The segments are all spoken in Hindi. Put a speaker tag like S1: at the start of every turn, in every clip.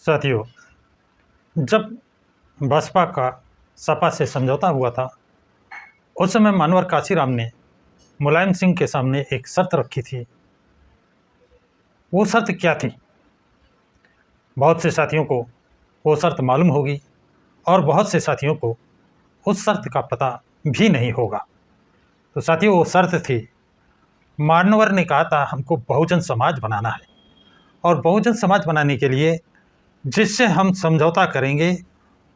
S1: साथियों, जब बसपा का सपा से समझौता हुआ था, उस समय मानवर काशीराम ने मुलायम सिंह के सामने एक शर्त रखी थी। वो शर्त क्या थी? बहुत से साथियों को वो शर्त मालूम होगी और बहुत से साथियों को उस शर्त का पता भी नहीं होगा। तो साथियों, वो शर्त थी, मानवर ने कहा था हमको बहुजन समाज बनाना है और बहुजन समाज बनाने के लिए जिससे हम समझौता करेंगे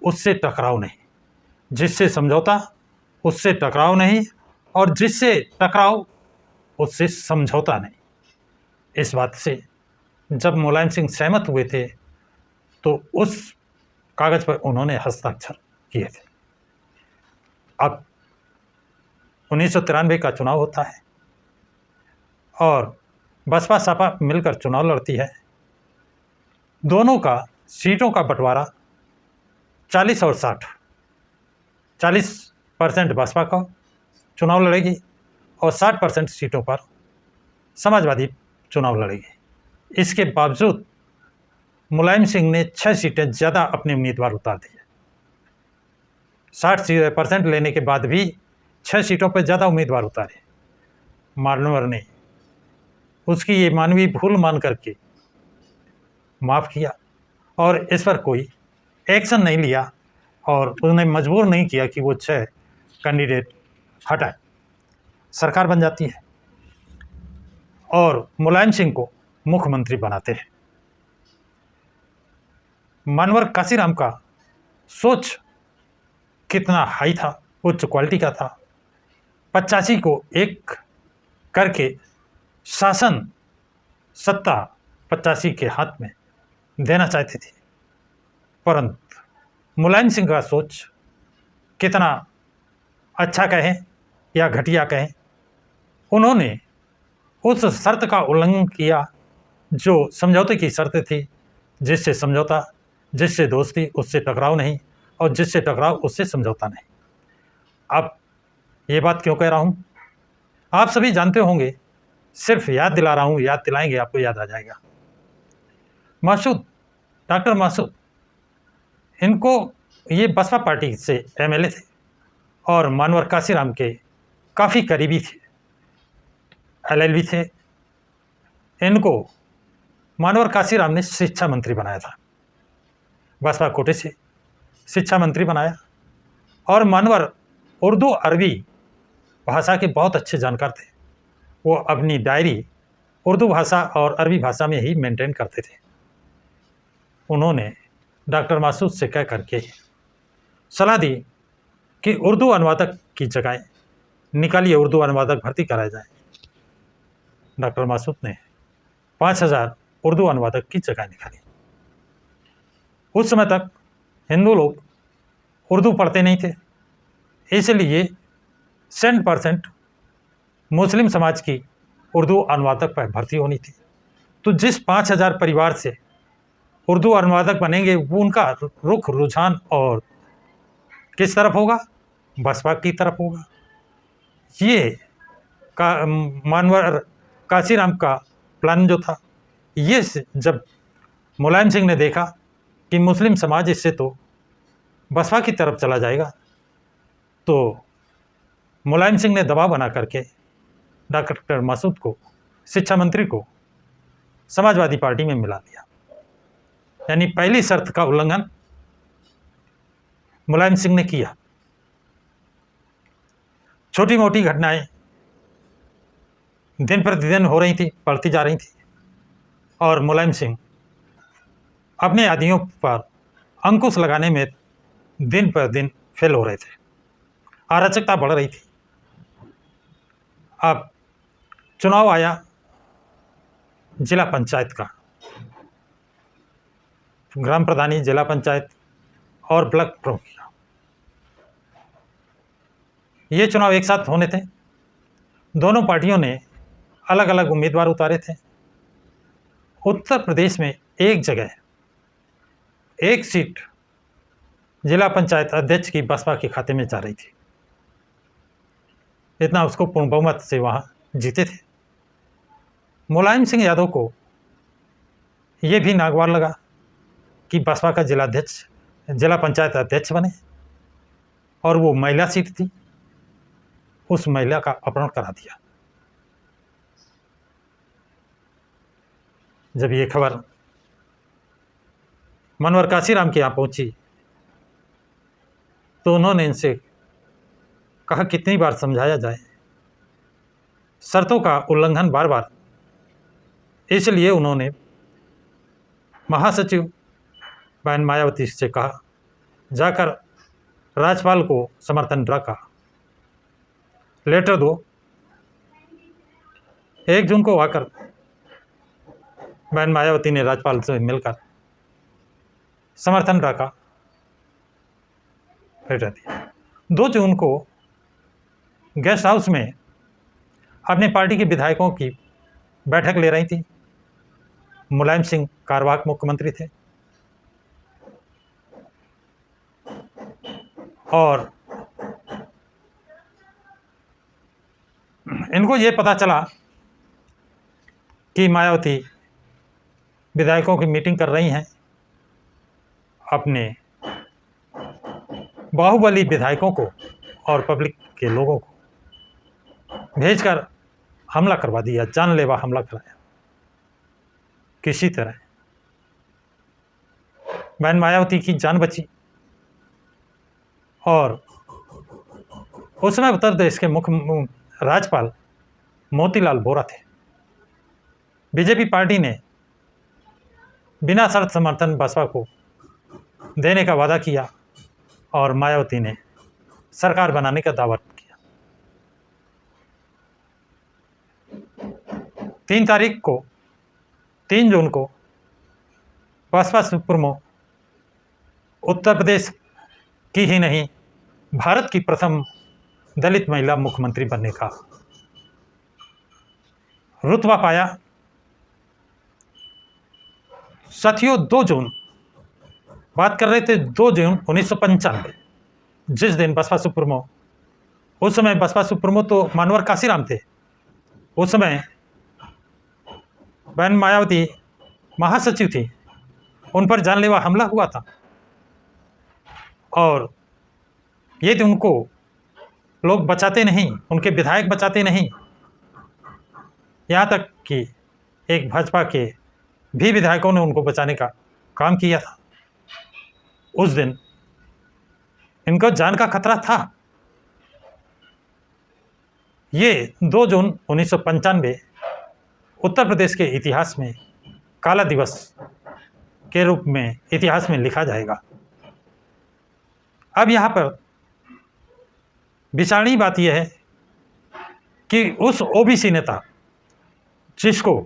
S1: उससे टकराव नहीं, जिससे समझौता उससे टकराव नहीं और जिससे टकराव उससे समझौता नहीं। इस बात से जब मुलायम सिंह सहमत हुए थे तो उस कागज पर उन्होंने हस्ताक्षर किए थे। अब 1993 का चुनाव होता है और बसपा सपा मिलकर चुनाव लड़ती है। दोनों का सीटों का बंटवारा 40 और 60, 40% बसपा का चुनाव लड़ेगी और 60% सीटों पर समाजवादी चुनाव लड़ेगी। इसके बावजूद मुलायम सिंह ने 6 सीटें ज़्यादा अपने उम्मीदवार उतार दिए। 60% लेने के बाद भी 6 सीटों पर ज़्यादा उम्मीदवार उतारे। मानवर ने उसकी ये मानवीय भूल मान करके माफ़ किया और इस पर कोई एक्शन नहीं लिया और उन्हें मजबूर नहीं किया कि वो 6 कैंडिडेट हटाए। सरकार बन जाती है और मुलायम सिंह को मुख्यमंत्री बनाते हैं। मानवर काशीराम का सोच कितना हाई था, उच्च क्वालिटी का था। 85 को एक करके शासन सत्ता 85 के हाथ में देना चाहते थे, परंतु मुलायम सिंह का सोच कितना अच्छा कहें या घटिया कहें, उन्होंने उस शर्त का उल्लंघन किया जो समझौते की शर्त थी, जिससे समझौता, जिससे दोस्ती, उससे टकराव नहीं और जिससे टकराव उससे समझौता नहीं। अब ये बात क्यों कह रहा हूँ, आप सभी जानते होंगे, सिर्फ याद दिला रहा हूँ, याद दिलाएंगे आपको याद आ जाएगा। मासूद, डॉक्टर मासूद, इनको ये बसपा पार्टी से एमएलए थे और मानवर काशीराम के काफ़ी करीबी थे, एलएलबी थे। इनको मानवर काशीराम ने शिक्षा मंत्री बनाया था, बसपा कोटे से शिक्षा मंत्री बनाया और मानवर उर्दू अरबी भाषा के बहुत अच्छे जानकार थे। वो अपनी डायरी उर्दू भाषा और अरबी भाषा में ही मेंटेन करते थे। उन्होंने डॉक्टर मासूद से कह करके सलाह दी कि उर्दू अनुवादक की जगह निकालिए, उर्दू अनुवादक भर्ती कराया जाए। डॉक्टर मासूद ने 5000 उर्दू अनुवादक की जगह निकाली। उस समय तक हिंदू लोग उर्दू पढ़ते नहीं थे, इसलिए 100% मुस्लिम समाज की उर्दू अनुवादक पर भर्ती होनी थी। तो जिस 5000 परिवार से उर्दू अनुवादक बनेंगे, वो उनका रुख रुझान और किस तरफ होगा? बसपा की तरफ होगा। ये मानवर काशीराम का प्लान जो था, ये जब मुलायम सिंह ने देखा कि मुस्लिम समाज इससे तो बसपा की तरफ चला जाएगा, तो मुलायम सिंह ने दबाव बना करके डॉक्टर मासूद को, शिक्षा मंत्री को, समाजवादी पार्टी में मिला दिया। यानी पहली शर्त का उल्लंघन मुलायम सिंह ने किया। छोटी मोटी घटनाएं दिन प्रतिदिन हो रही थी, बढ़ती जा रही थी और मुलायम सिंह अपने आदियों पर अंकुश लगाने में दिन पर दिन फेल हो रहे थे। अराजकता बढ़ रही थी। अब चुनाव आया जिला पंचायत का, ग्राम प्रधानी, जिला पंचायत और ब्लॉक प्रमुख का। ये चुनाव एक साथ होने थे। दोनों पार्टियों ने अलग अलग उम्मीदवार उतारे थे। उत्तर प्रदेश में एक जगह एक सीट जिला पंचायत अध्यक्ष की बसपा के खाते में जा रही थी। इतना उसको पूर्ण बहुमत से वहाँ जीते थे। मुलायम सिंह यादव को ये भी नागवार लगा कि बसपा का जिला पंचायत अध्यक्ष बने, और वो महिला सीट थी, उस महिला का अपहरण करा दिया। जब ये खबर मनोहर काशीराम के यहाँ पहुंची तो उन्होंने इनसे कहा कितनी बार समझाया जाए, शर्तों का उल्लंघन बार बार। इसलिए उन्होंने महासचिव बहन मायावती से कहा, जाकर राज्यपाल को समर्थन रखा, लेटर दो। 1 जून को आकर बहन मायावती ने राज्यपाल से मिलकर समर्थन रखा, लेटर दिया। 2 जून को गेस्ट हाउस में अपने पार्टी के विधायकों की बैठक ले रही थी। मुलायम सिंह कारवाक मुख्यमंत्री थे, और इनको ये पता चला कि मायावती विधायकों की मीटिंग कर रही हैं। अपने बाहुबली विधायकों को और पब्लिक के लोगों को भेजकर हमला करवा दिया, जानलेवा हमला कराया। किसी तरह बहन मायावती की जान बची, और उस समय उत्तर प्रदेश के मुख्य राज्यपाल मोतीलाल वोरा थे। बीजेपी पार्टी ने बिना शर्त समर्थन बसपा को देने का वादा किया, और मायावती ने सरकार बनाने का दावा किया। 3 जून को बसपा सुप्रीमो उत्तर प्रदेश की ही नहीं, भारत की प्रथम दलित महिला मुख्यमंत्री बनने का रुतबा पाया। साथियों, 2 जून बात कर रहे थे, 2 जून 1995, जिस दिन बसपा सुप्रीमो, उस समय बसपा सुप्रीमो तो मनोहर काशीराम थे, उस समय बहन मायावती महासचिव थी, उन पर जानलेवा हमला हुआ था, और यदि उनको लोग बचाते नहीं, उनके विधायक बचाते नहीं, यहाँ तक कि एक भाजपा के भी विधायकों ने उनको बचाने का काम किया था, उस दिन इनको जान का खतरा था। ये 2 जून 1995 उत्तर प्रदेश के इतिहास में काला दिवस के रूप में इतिहास में लिखा जाएगा। अब यहाँ पर विचारणीय बात यह है कि उस ओबीसी नेता जिसको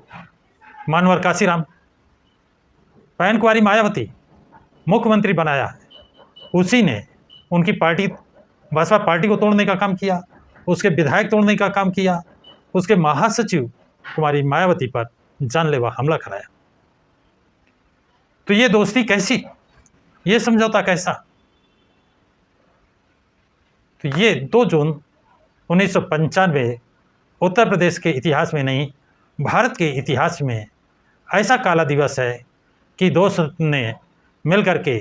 S1: मनोहर काशीराम, बहन कुंवारी मायावती मुख्यमंत्री बनाया है, उसी ने उनकी पार्टी बसपा पार्टी को तोड़ने का काम किया, उसके विधायक तोड़ने का काम किया, उसके महासचिव कुमारी मायावती पर जानलेवा हमला कराया। तो ये दोस्ती कैसी, ये समझौता कैसा? तो ये 2 जून 1995 उत्तर प्रदेश के इतिहास में नहीं, भारत के इतिहास में ऐसा काला दिवस है कि दोस्त ने मिल करके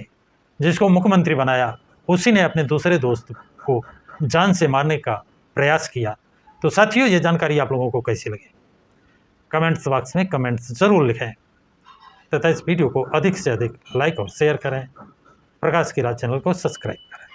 S1: जिसको मुख्यमंत्री बनाया, उसी ने अपने दूसरे दोस्त को जान से मारने का प्रयास किया। तो साथियों, ये जानकारी आप लोगों को कैसी लगी, कमेंट्स बॉक्स में कमेंट्स ज़रूर लिखें, तथा इस वीडियो को अधिक से अधिक लाइक और शेयर करें। प्रकाश की राज चैनल को सब्सक्राइब करें।